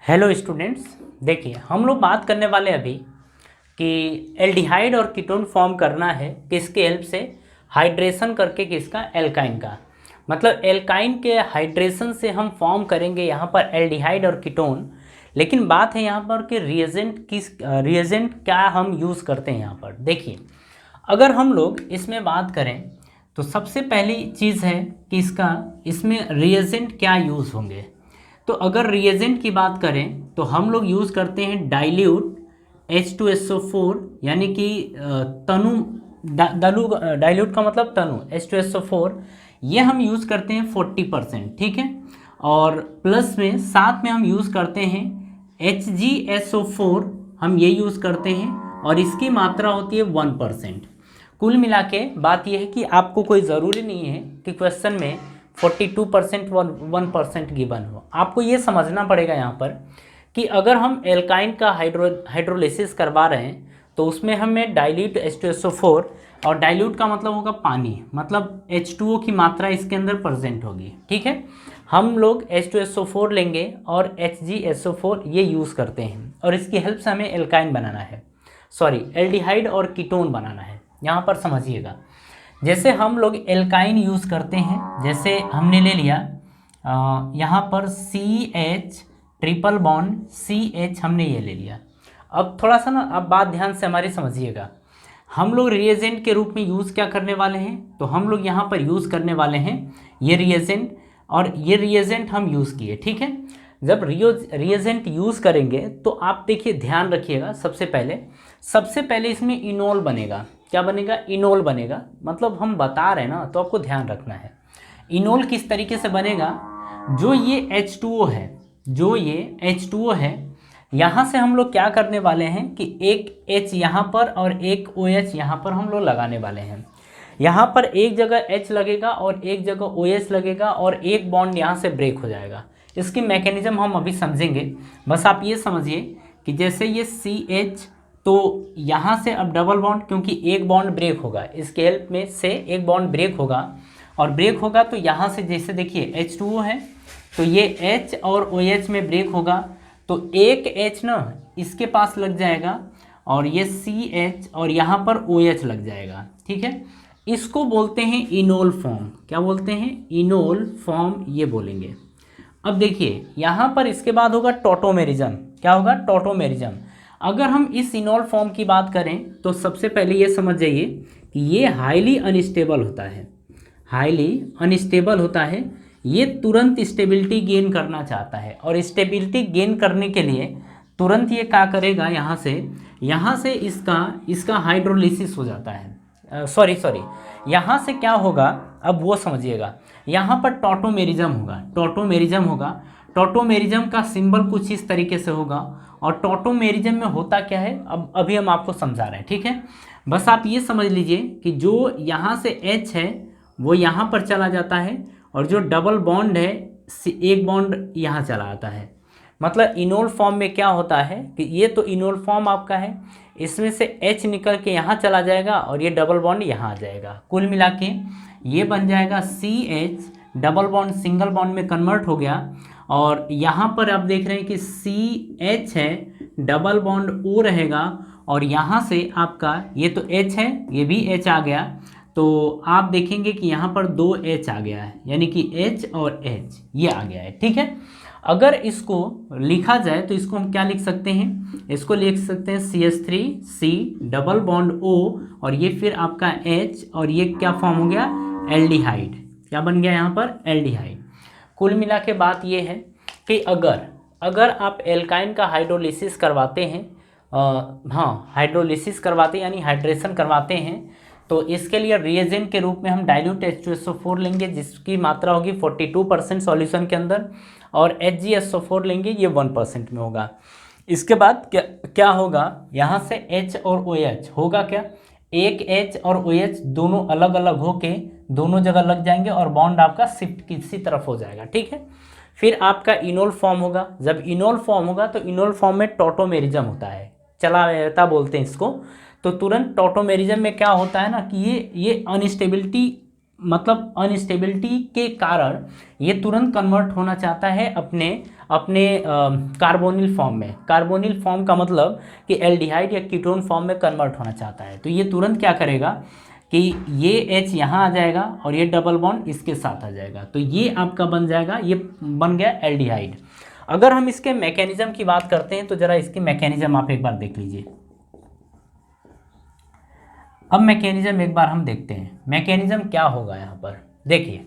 Hello students, देखिए हम लोग बात करने वाले अभी कि एल्डिहाइड और कीटोन फॉर्म करना है किसके हेल्प से, हाइड्रेशन करके किसका, एल्काइन का। मतलब एल्काइन के हाइड्रेशन से हम फॉर्म करेंगे यहाँ पर एल्डिहाइड और कीटोन। लेकिन बात है यहाँ पर कि रिएजेंट क्या हम यूज़ करते हैं यहाँ पर। देखिए अगर हम लोग इसमें बात करें तो सबसे पहली चीज़ है कि इसमें रिएजेंट क्या यूज़ होंगे। तो अगर रिएजेंट की बात करें तो हम लोग यूज़ करते हैं डाइल्यूट H2SO4, यानी कि तनु डाइल्यूट का मतलब तनु H2SO4, ये हम यूज़ करते हैं 40%, ठीक है। और प्लस में साथ में हम यूज़ करते हैं HgSO4, हम ये यूज़ करते हैं और इसकी मात्रा होती है 1%। कुल मिला के बात यह है कि आपको कोई ज़रूरी नहीं है कि क्वेश्चन में 42% 1% गिवन हो। आपको ये समझना पड़ेगा यहाँ पर कि अगर हम एल्काइन का हाइड्रोलिसिस करवा रहे हैं तो उसमें हमें डाइल्यूट H2SO4, और डाइल्यूट का मतलब होगा पानी, मतलब H2O की मात्रा इसके अंदर प्रेजेंट होगी, ठीक है। हम लोग H2SO4 लेंगे और HgSO4 ये यूज़ करते हैं और इसकी हेल्प से हमें एल्काइन बनाना है, सॉरी एल्डिहाइड और कीटोन बनाना है। यहाँ पर समझिएगा, जैसे हम लोग एल्काइन यूज़ करते हैं, जैसे हमने ले लिया यहाँ पर CH ट्रिपल बॉन्ड CH, हमने ये ले लिया। अब थोड़ा सा ना, अब बात ध्यान से हमारी समझिएगा। हम लोग रिएजेंट के रूप में यूज़ क्या करने वाले हैं, तो हम लोग यहाँ पर यूज़ करने वाले हैं ये रिएजेंट, और ये रिएजेंट हम यूज़ किए, ठीक है। जब रिएजेंट यूज़ करेंगे तो आप देखिए ध्यान रखिएगा, सबसे पहले इसमें इनोल बनेगा। क्या बनेगा? इनोल बनेगा। मतलब हम बता रहे हैं ना, तो आपको ध्यान रखना है। इनोल किस तरीके से बनेगा, जो ये H2O है, यहाँ से हम लोग क्या करने वाले हैं कि एक H यहाँ पर और एक OH यहाँ पर हम लोग लगाने वाले हैं। यहाँ पर एक जगह H लगेगा और एक जगह OH लगेगा और एक बॉन्ड यहाँ से ब्रेक हो जाएगा। इसकी मैकेनिज्म हम अभी समझेंगे, बस आप ये समझिए कि जैसे ये CH, तो यहाँ से अब डबल बॉन्ड, क्योंकि एक बॉन्ड ब्रेक होगा, इसके हेल्प में से एक बॉन्ड ब्रेक होगा, और ब्रेक होगा तो यहाँ से जैसे देखिए H2O है तो ये H और OH में ब्रेक होगा, तो एक H ना इसके पास लग जाएगा और ये CH और यहाँ पर OH लग जाएगा, ठीक है। इसको बोलते हैं इनोल फॉर्म। क्या बोलते हैं? इनोल फॉर्म, ये बोलेंगे। अब देखिए यहाँ पर इसके बाद होगा टॉटोमेरिज्म। क्या होगा? टॉटोमेरिज्म। अगर हम इस इनोल फॉर्म की बात करें तो सबसे पहले ये समझ जाइए कि ये हाईली अनस्टेबल होता है। ये तुरंत स्टेबिलिटी गेन करना चाहता है, और स्टेबिलिटी गेन करने के लिए तुरंत ये क्या करेगा, यहाँ से इसका हाइड्रोलिसिस हो जाता है। सॉरी यहाँ से क्या होगा, अब वो समझिएगा। यहाँ पर टॉटोमेरिज्म होगा। टॉटोमेरिज्म का सिंबल कुछ इस तरीके से होगा, और टॉटोमेरिज्म में होता क्या है अब अभी हम आपको समझा रहे हैं, ठीक है। बस आप ये समझ लीजिए कि जो यहाँ से H है वो यहाँ पर चला जाता है, और जो डबल बॉन्ड है एक बॉन्ड यहाँ चला आता है। मतलब इनोल फॉर्म में क्या होता है कि ये तो इनोल फॉर्म आपका है, इसमें से H निकल के यहाँ चला जाएगा और ये डबल बॉन्ड यहाँ आ जाएगा। कुल मिला के ये बन जाएगा CH, double bond single bond में कन्वर्ट हो गया, और यहाँ पर आप देख रहे हैं कि CH है, डबल बॉन्ड O रहेगा, और यहाँ से आपका ये तो H है, ये भी H आ गया, तो आप देखेंगे कि यहाँ पर 2 H आ गया है, यानी कि H और H ये आ गया है, ठीक है। अगर इसको लिखा जाए तो इसको हम क्या लिख सकते हैं, इसको लिख सकते हैं CH3C डबल बॉन्ड O, और ये फिर आपका H, और ये क्या फॉर्म हो गया, एल्डिहाइड। क्या बन गया यहाँ पर? एल्डिहाइड। कुल मिला के बात ये है कि अगर आप एल्काइन का हाइड्रोलिसिस करवाते हैं, हाइड्रोलिसिस करवाते हैं यानी हाइड्रेशन करवाते हैं, तो इसके लिए रिएजेंट के रूप में हम डाइल्यूट H2SO4 लेंगे, जिसकी मात्रा होगी 42% सॉल्यूशन के अंदर, और HgSO4 लेंगे, ये 1% में होगा। इसके बाद क्या होगा, यहाँ से H और OH होगा क्या, एक H और OH दोनों अलग अलग होके दोनों जगह लग जाएंगे और बॉन्ड आपका शिफ्ट किसी तरफ हो जाएगा, ठीक है। फिर आपका इनोल फॉर्म होगा। जब इनोल फॉर्म होगा तो इनोल फॉर्म में टॉटोमेरिज्म होता है, चलायता बोलते हैं इसको। तो तुरंत टॉटोमेरिज्म में क्या होता है ना कि ये अनस्टेबिलिटी मतलब अनस्टेबिलिटी के कारण ये तुरंत कन्वर्ट होना चाहता है अपने अपने कार्बोनिल फॉर्म में। कार्बोनिल फॉर्म का मतलब कि एल्डिहाइड या कीटोन फॉर्म में कन्वर्ट होना चाहता है। तो ये तुरंत क्या करेगा कि ये H यहाँ आ जाएगा और ये डबल बॉन्ड इसके साथ आ जाएगा, तो ये आपका बन जाएगा, ये बन गया एल्डिहाइड। अगर हम इसके मैकेनिज्म की बात करते हैं तो ज़रा इसकी मैकेनिज्म आप एक बार देख लीजिए। अब मैकेनिज्म एक बार हम देखते हैं, मैकेनिज्म क्या होगा यहाँ पर। देखिए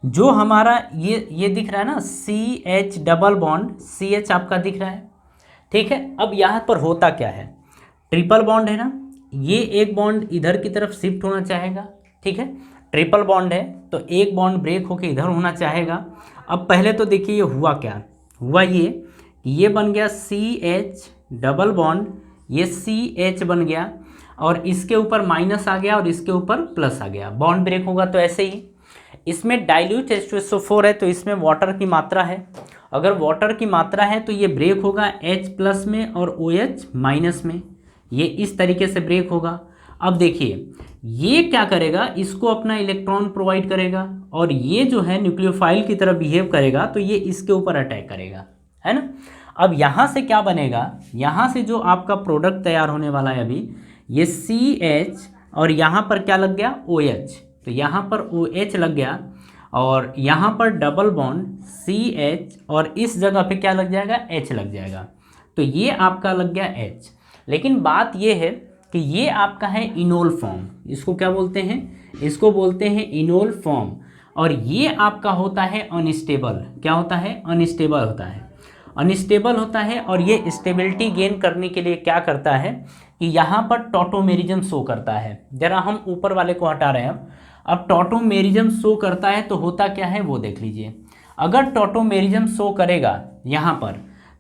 जो हमारा ये दिख रहा है ना CH डबल बॉन्ड, CH आपका दिख रहा है, ठीक है। अब यहाँ पर होता क्या है, ट्रिपल बॉन्ड है ना, ये एक बॉन्ड इधर की तरफ शिफ्ट होना चाहेगा, ठीक है। ट्रिपल बॉन्ड है तो एक बॉन्ड ब्रेक होकर इधर होना चाहेगा। अब पहले तो देखिए ये हुआ क्या, हुआ ये बन गया CH डबल बॉन्ड, ये CH बन गया और इसके ऊपर माइनस आ गया और इसके ऊपर प्लस आ गया, बॉन्ड ब्रेक होगा। तो ऐसे ही इसमें डाइल्यूट H2SO4 है तो इसमें वाटर की मात्रा है, अगर वाटर की मात्रा है तो ये ब्रेक होगा H प्लस में और OH माइनस में, ये इस तरीके से ब्रेक होगा। अब देखिए ये क्या करेगा, इसको अपना इलेक्ट्रॉन प्रोवाइड करेगा और ये जो है न्यूक्लियोफाइल की तरह बिहेव करेगा तो ये इसके ऊपर अटैक करेगा, है ना। अब यहाँ से क्या बनेगा, यहाँ से जो आपका प्रोडक्ट तैयार होने वाला है अभी, ये CH और यहाँ पर क्या लग गया OH, तो यहाँ पर OH लग गया और यहाँ पर डबल बॉन्ड CH और इस जगह पे क्या लग जाएगा, H लग जाएगा। तो ये आपका लग गया H। लेकिन बात ये है कि ये आपका है इनोल फॉर्म, इसको क्या बोलते हैं, इसको बोलते हैं इनोल फॉर्म। और ये आपका होता है अनस्टेबल, क्या होता है, अनस्टेबल होता है, अनस्टेबल होता है। और ये स्टेबिलिटी गेन करने के लिए क्या करता है कि यहाँ पर टॉटोमेरिज्म शो करता है। जरा हम ऊपर वाले को हटा रहे हैं, अब टॉटोमेरिज्म शो करता है तो होता क्या है वो देख लीजिए। अगर टॉटोमेरिज्म शो करेगा यहाँ पर,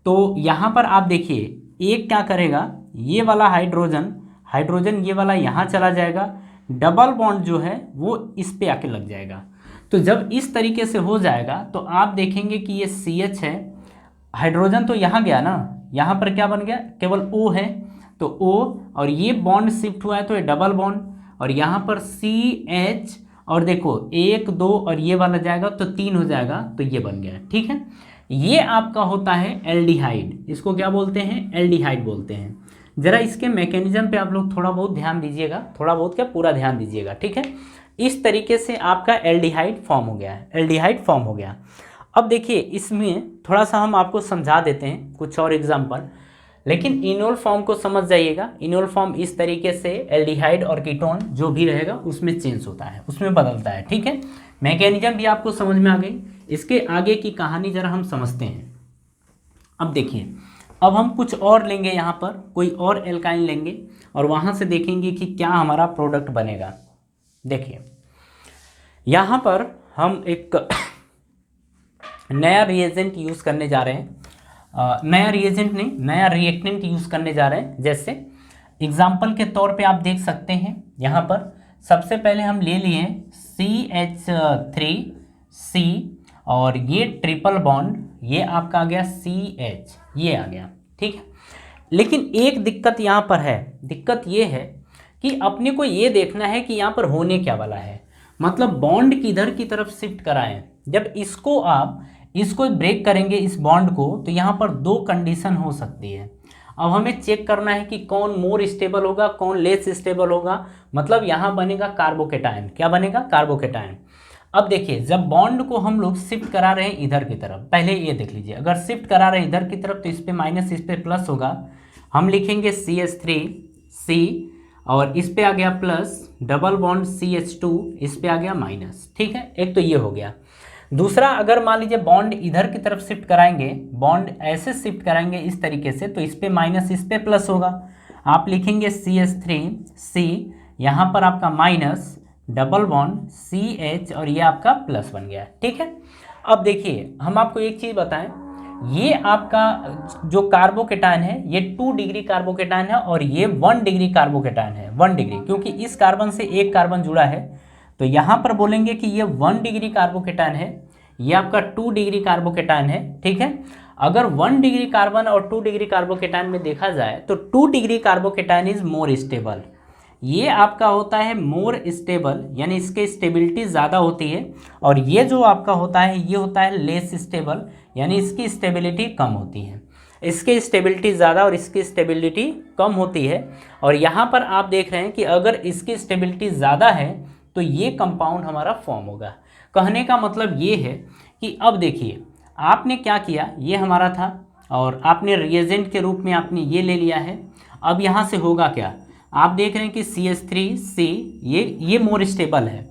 तो यहाँ पर आप देखिए एक क्या करेगा, ये वाला हाइड्रोजन ये वाला यहाँ चला जाएगा, डबल बॉन्ड जो है वो इस पे आके लग जाएगा। तो जब इस तरीके से हो जाएगा तो आप देखेंगे कि ये CH है, हाइड्रोजन तो यहाँ गया ना, यहाँ पर क्या बन गया, केवल O है तो O, और ये बॉन्ड शिफ्ट हुआ है तो ये डबल बॉन्ड, और यहाँ पर CH और देखो 1 2 और ये वाला जाएगा तो 3 हो जाएगा, तो ये बन गया, ठीक है। ये आपका होता है एल्डिहाइड, इसको क्या बोलते हैं, एल्डिहाइड बोलते हैं। ज़रा इसके मैकेनिज्म पे आप लोग थोड़ा बहुत ध्यान दीजिएगा, थोड़ा बहुत क्या पूरा ध्यान दीजिएगा, ठीक है। इस तरीके से आपका एल्डिहाइड फॉर्म हो गया है, एल्डिहाइड फॉर्म हो गया। अब देखिए इसमें थोड़ा सा हम आपको समझा देते हैं कुछ और एग्जाम्पल, लेकिन इनोल फॉर्म को समझ जाइएगा। इनोल फॉर्म इस तरीके से एल्डिहाइड और कीटोन जो भी रहेगा उसमें चेंज होता है, उसमें बदलता है, ठीक है। मैकेनिज्म भी आपको समझ में आ गई, इसके आगे की कहानी ज़रा हम समझते हैं। अब देखिए, अब हम कुछ और लेंगे, यहाँ पर कोई और एल्काइन लेंगे और वहाँ से देखेंगे कि क्या हमारा प्रोडक्ट बनेगा। देखिए यहाँ पर हम एक नया रिएजेंट यूज़ करने जा रहे हैं, नया रिएजेंट नहीं, नया रिएक्टेंट यूज़ करने जा रहे हैं। जैसे एग्जाम्पल के तौर पे आप देख सकते हैं, यहाँ पर सबसे पहले हम ले लिए CH3C और ये ट्रिपल बॉन्ड, ये आपका आ गया CH, ये आ गया, ठीक है। लेकिन एक दिक्कत यहाँ पर है, दिक्कत ये है कि अपने को ये देखना है कि यहाँ पर होने क्या वाला है, मतलब बॉन्ड किधर की तरफ शिफ्ट कराएं। जब इसको ब्रेक करेंगे इस बॉन्ड को, तो यहाँ पर दो कंडीशन हो सकती है। अब हमें चेक करना है कि कौन मोर स्टेबल होगा, कौन लेस स्टेबल होगा। मतलब यहाँ बनेगा कार्बोकेटायन, क्या बनेगा, कार्बोकेटायन। अब देखिए जब बॉन्ड को हम लोग शिफ्ट करा रहे हैं इधर की तरफ, पहले ये देख लीजिए, अगर शिफ्ट करा रहे हैं इधर की तरफ तो इस पे माइनस इस पे प्लस होगा। हम लिखेंगे CH3C और इस पे आ गया प्लस, डबल बॉन्ड CH2 इस पे आ गया माइनस, ठीक है। एक तो ये हो गया। दूसरा, अगर मान लीजिए बॉन्ड इधर की तरफ शिफ्ट कराएंगे, बॉन्ड ऐसे शिफ्ट कराएंगे इस तरीके से, तो इस पे माइनस इस पे प्लस होगा। आप लिखेंगे CH3C, यहाँ पर आपका माइनस, डबल बॉन्ड CH और ये आपका प्लस बन गया, ठीक है। अब देखिए हम आपको एक चीज़ बताएं, ये आपका जो कार्बोकेटायन है ये 2 डिग्री कार्बोकेटायन है और ये 1 डिग्री कार्बोकेटायन है, 1 डिग्री, क्योंकि इस कार्बन से एक कार्बन जुड़ा है, तो यहाँ पर बोलेंगे कि ये 1 डिग्री कार्बोकेटायन है, ये आपका 2 डिग्री कार्बोकेटायन है, ठीक है। अगर 1 डिग्री कार्बन और 2 डिग्री कार्बोकेटायन में देखा जाए तो 2 degree carbocation is more stable, ये आपका होता है मोर स्टेबल, यानी इसके स्टेबिलिटी ज़्यादा होती है, और ये जो आपका होता है ये होता है लेस स्टेबल, यानी इसकी स्टेबिलिटी कम होती है। इसकी स्टेबिलिटी ज़्यादा और इसकी स्टेबिलिटी कम होती है। और यहाँ पर आप देख रहे हैं कि अगर इसकी स्टेबिलिटी ज़्यादा है तो ये कंपाउंड हमारा फॉर्म होगा। कहने का मतलब ये है कि अब देखिए आपने क्या किया, ये हमारा था और आपने रिएजेंट के रूप में आपने ये ले लिया है। अब यहाँ से होगा क्या, आप देख रहे हैं कि CH3C ये मोर स्टेबल है,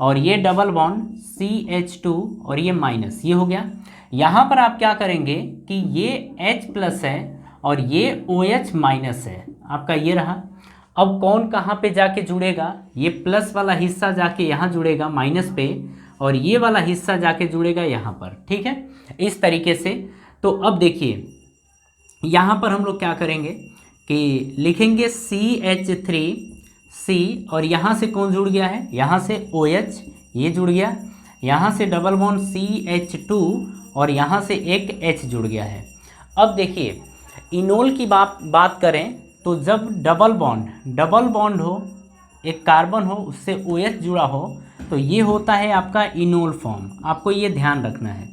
और ये डबल बॉन्ड CH2 और ये माइनस, ये हो गया। यहाँ पर आप क्या करेंगे कि ये H प्लस है और ये OH माइनस है, आपका ये रहा। अब कौन कहाँ पे जाके जुड़ेगा, ये प्लस वाला हिस्सा जाके यहाँ जुड़ेगा माइनस पे, और ये वाला हिस्सा जाके जुड़ेगा यहाँ पर, ठीक है, इस तरीके से। तो अब देखिए यहाँ पर हम लोग क्या करेंगे कि लिखेंगे CH3C, और यहाँ से कौन जुड़ गया है, यहाँ से OH ये जुड़ गया, यहाँ से डबल बॉन्ड CH2 और यहाँ से एक H जुड़ गया है। अब देखिए इनोल की बात करें तो जब डबल बॉन्ड हो, एक कार्बन हो, उससे OH जुड़ा हो, तो ये होता है आपका इनोल फॉर्म। आपको ये ध्यान रखना है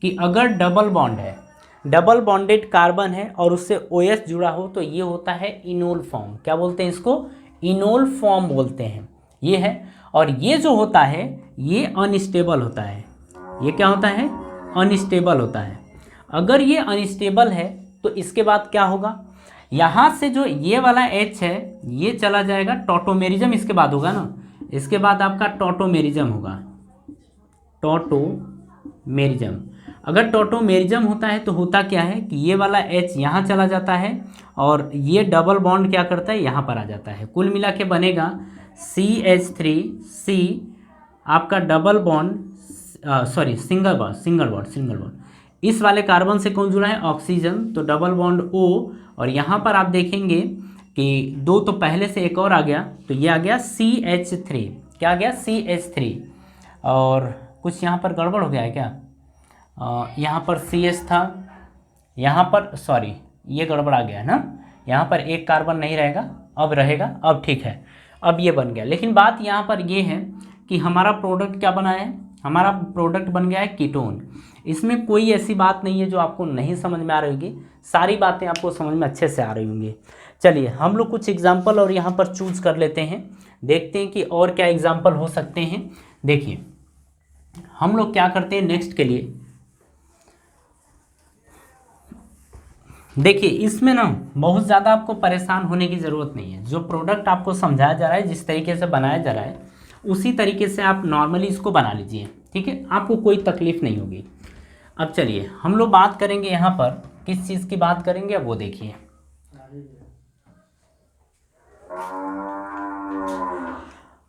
कि अगर डबल बॉन्ड है, डबल बॉन्डेड कार्बन है और उससे OH जुड़ा हो, तो ये होता है इनोल फॉर्म। क्या बोलते हैं इसको, इनोल फॉर्म बोलते हैं, ये है। और ये जो होता है ये अनस्टेबल होता है। ये क्या होता है, अनस्टेबल होता है। अगर ये अनस्टेबल है तो इसके बाद क्या होगा, यहाँ से जो ये वाला H है ये चला जाएगा, टॉटोमेरिज्म इसके बाद होगा ना, इसके बाद आपका टॉटोमेरिज्म होगा, टॉटोमेरिज्म। अगर टॉटोमेरिज्म होता है तो होता क्या है कि ये वाला H यहाँ चला जाता है और ये डबल बॉन्ड क्या करता है, यहाँ पर आ जाता है। कुल मिला के बनेगा CH3C, आपका डबल बॉन्ड सिंगल बॉन्ड। इस वाले कार्बन से कौन जुड़ा है, ऑक्सीजन, तो डबल बॉन्ड O, और यहाँ पर आप देखेंगे कि दो तो पहले से एक और आ गया, तो ये आ गया CH3। क्या आ गया, CH3। और कुछ यहाँ पर गड़बड़ हो गया है क्या, यहाँ पर CH था, यहाँ पर सॉरी ये गड़बड़ आ गया है ना, यहाँ पर एक कार्बन नहीं रहेगा, अब रहेगा, अब ठीक है, अब ये बन गया। लेकिन बात यहाँ पर ये है कि हमारा प्रोडक्ट क्या बना है, हमारा प्रोडक्ट बन गया है कीटोन। इसमें कोई ऐसी बात नहीं है जो आपको नहीं समझ में आ रही होगी, सारी बातें आपको समझ में अच्छे से आ रही होंगी। चलिए हम लोग कुछ एग्जाम्पल और यहाँ पर चूज कर लेते हैं, देखते हैं कि और क्या एग्जाम्पल हो सकते हैं। देखिए हम लोग क्या करते हैं नेक्स्ट के लिए, देखिए इसमें ना बहुत ज़्यादा आपको परेशान होने की ज़रूरत नहीं है। जो प्रोडक्ट आपको समझाया जा रहा है, जिस तरीके से बनाया जा रहा है, उसी तरीके से आप नॉर्मली इसको बना लीजिए, ठीक है, आपको कोई तकलीफ नहीं होगी। अब चलिए हम लोग बात करेंगे यहाँ पर किस चीज़ की बात करेंगे, अब वो देखिए।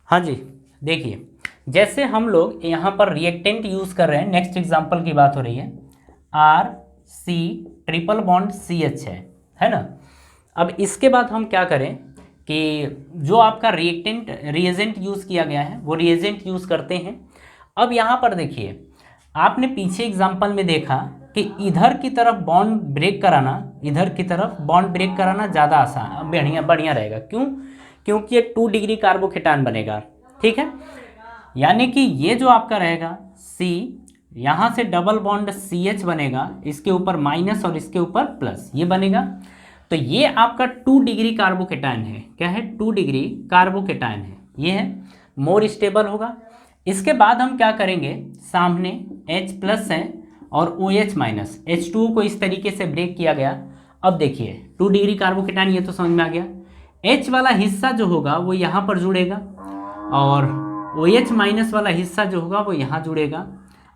हाँ जी, देखिए जैसे हम लोग यहाँ पर रिएक्टेंट यूज़ कर रहे हैं, नेक्स्ट एग्जांपल की बात हो रही है, RC ट्रिपल बॉन्ड CH है ना। अब इसके बाद हम क्या करें कि जो आपका रिएजेंट यूज़ किया गया है वो रिएजेंट यूज़ करते हैं। अब यहाँ पर देखिए आपने पीछे एग्जांपल में देखा कि इधर की तरफ बॉन्ड ब्रेक कराना ज़्यादा आसान बढ़िया रहेगा। क्यों, क्योंकि ये 2 डिग्री कार्बोकेटान बनेगा, ठीक है, यानी कि ये जो आपका रहेगा C, यहाँ से डबल बॉन्ड CH बनेगा, इसके ऊपर माइनस और इसके ऊपर प्लस, ये बनेगा। तो ये आपका 2 डिग्री कार्बोकेटान है, क्या है, 2 डिग्री कार्बोकेटान है, ये है, मोर स्टेबल होगा। इसके बाद हम क्या करेंगे, सामने H प्लस है और OH माइनस, H2 को इस तरीके से ब्रेक किया गया। अब देखिए 2 डिग्री कार्बोकेटान, ये तो समझ में आ गया। H वाला हिस्सा जो होगा वो यहाँ पर जुड़ेगा और OH माइनस वाला हिस्सा जो होगा वो यहाँ जुड़ेगा।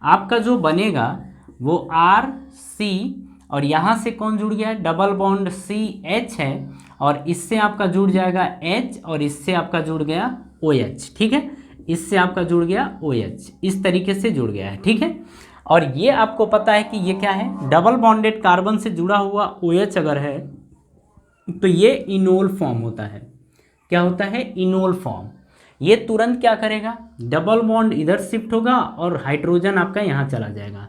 आपका जो बनेगा वो RC, और यहाँ से कौन जुड़ गया है, डबल बॉन्ड CH है, और इससे आपका जुड़ जाएगा H, और इससे आपका जुड़ गया OH, ठीक है, इससे आपका जुड़ गया OH, इस तरीके से जुड़ गया है, ठीक है। और ये आपको पता है कि ये क्या है, डबल बॉन्डेड कार्बन से जुड़ा हुआ OH अगर है तो ये इनोल फॉर्म होता है। क्या होता है, इनोल फॉर्म। ये तुरंत क्या करेगा, डबल बॉन्ड इधर शिफ्ट होगा और हाइड्रोजन आपका यहाँ चला जाएगा।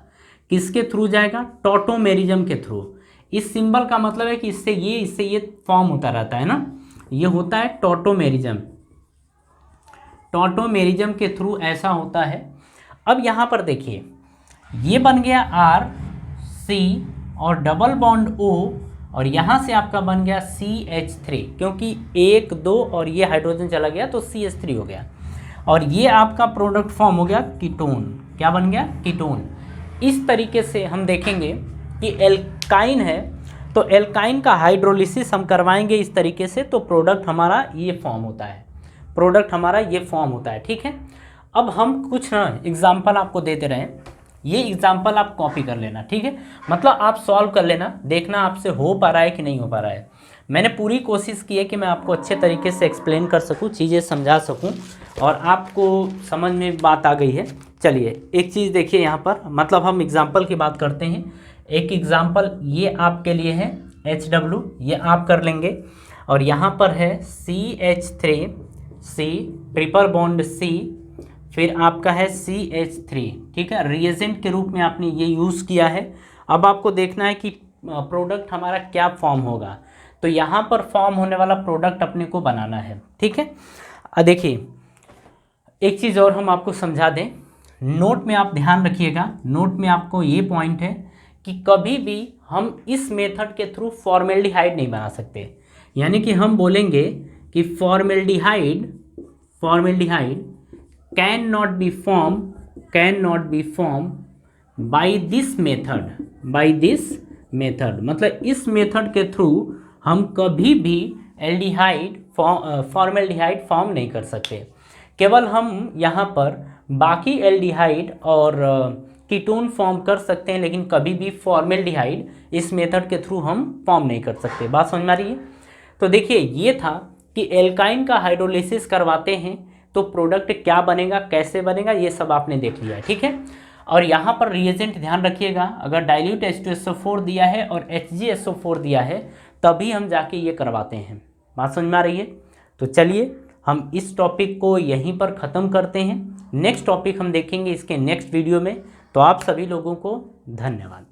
किसके थ्रू जाएगा, टॉटोमेरिज्म के थ्रू। इस सिंबल का मतलब है कि इससे ये फॉर्म होता रहता है ना, ये होता है टॉटोमेरिज्म। टॉटोमेरिज्म के थ्रू ऐसा होता है। अब यहाँ पर देखिए, ये बन गया R C और डबल बॉन्ड O, और यहाँ से आपका बन गया CH3, क्योंकि 1 2 और ये हाइड्रोजन चला गया तो CH3 हो गया, और ये आपका प्रोडक्ट फॉर्म हो गया कीटोन। क्या बन गया? कीटोन। इस तरीके से हम देखेंगे कि एल्काइन है तो एल्काइन का हाइड्रोलिसिस हम करवाएंगे इस तरीके से, तो प्रोडक्ट हमारा ये फॉर्म होता है, प्रोडक्ट हमारा ये फॉर्म होता है। ठीक है, अब हम कुछ ना एग्जाम्पल आपको देते रहे, ये एग्जाम्पल आप कॉपी कर लेना। ठीक है, मतलब आप सॉल्व कर लेना, देखना आपसे हो पा रहा है कि नहीं हो पा रहा है। मैंने पूरी कोशिश की है कि मैं आपको अच्छे तरीके से एक्सप्लेन कर सकूं, चीज़ें समझा सकूं, और आपको समझ में बात आ गई है। चलिए एक चीज़ देखिए यहाँ पर, मतलब हम एग्जाम्पल की बात करते हैं। एक एग्जाम्पल ये आपके लिए है HW, ये आप कर लेंगे, और यहाँ पर है CH3C ट्रिपल बॉन्ड C, फिर आपका है CH3। ठीक है, रिएजेंट के रूप में आपने ये यूज़ किया है। अब आपको देखना है कि प्रोडक्ट हमारा क्या फॉर्म होगा, तो यहाँ पर फॉर्म होने वाला प्रोडक्ट अपने को बनाना है। ठीक है, देखिए एक चीज़ और हम आपको समझा दें, नोट में आप ध्यान रखिएगा, नोट में आपको ये पॉइंट है कि कभी भी हम इस मेथड के थ्रू फॉर्मेल्डिहाइड नहीं बना सकते। यानी कि हम बोलेंगे कि formaldehyde can not be form by this method, मतलब इस मेथड के थ्रू हम कभी भी फॉर्मेल्डिहाइड फॉर्म नहीं कर सकते। केवल हम यहाँ पर बाकी एल्डिहाइड और कीटोन फॉर्म कर सकते हैं, लेकिन कभी भी फॉर्मेल्डिहाइड इस मेथड के थ्रू हम फॉर्म नहीं कर सकते। बात समझ में आ रही है? तो देखिए ये था कि एल्काइन का हाइड्रोलिसिस करवाते हैं तो प्रोडक्ट क्या बनेगा, कैसे बनेगा, ये सब आपने देख लिया है। ठीक है, और यहाँ पर रिएजेंट ध्यान रखिएगा, अगर डाइल्यूट H2SO4 दिया है और HgSO4 दिया है तभी हम जाके ये करवाते हैं। बात समझ में आ रही है? तो चलिए हम इस टॉपिक को यहीं पर ख़त्म करते हैं। नेक्स्ट टॉपिक हम देखेंगे इसके नेक्स्ट वीडियो में। तो आप सभी लोगों को धन्यवाद।